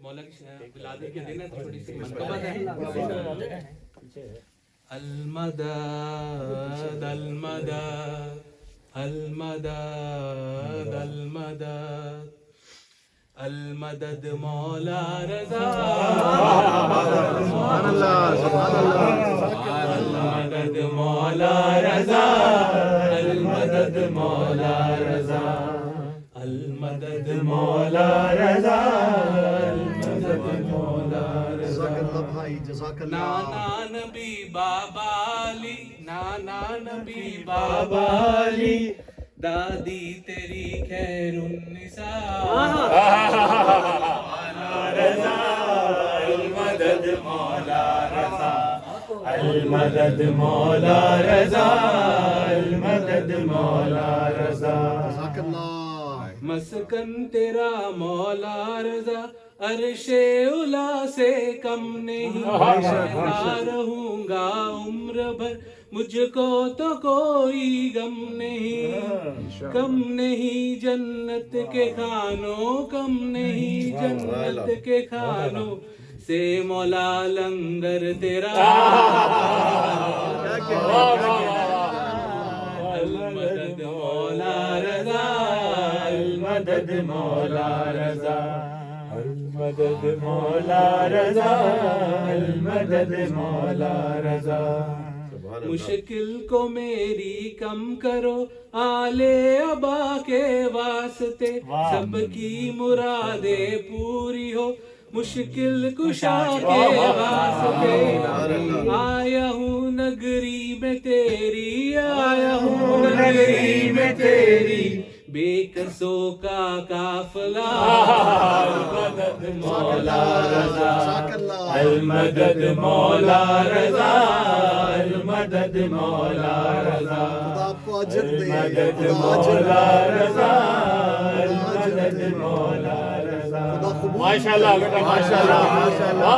مولا کی ولادت کے دن ہے تو تھوڑی سی منقبت ہے. المدد المدد المدد المدد المدد مولا رضا سبحان اللہ سبحان اللہ المدد مولا رضا المدد مولا رضا المدد مولا رضا المدد مولا رضا. نانا نبی بابا علی نانا نبی بابا علی دادی تیری خیر النساء مولا رضا المدد مولا رضا المدد مولا رضا المدد مولا رضا. مسکن تیرا مولا رضا عرش اولا سے کم نہیں رہوں گا عمر بھر مجھ کو تو کوئی غم نہیں کم نہیں جنت کے کھانوں کم نہیں جنت کے کھانوں سے مولا لنگر تیرا المدد مولا رضا المدد مولا رضا المدد مولا رضا المدد مولا رضا. مشکل کو میری کم کرو آل ابا کے واسطے سب کی مرادیں پوری ہو مشکل کشا کے واسطے آیا ہوں نگری میں تیری آیا ہوں نگری میں تیری بے کسوں کا قافلہ المدد مولا رضا المدد مولا رضا المدد مولا رضا المدد مولا رضا المدد مولا رضا. ماشاءاللہ بیٹا ماشاءاللہ.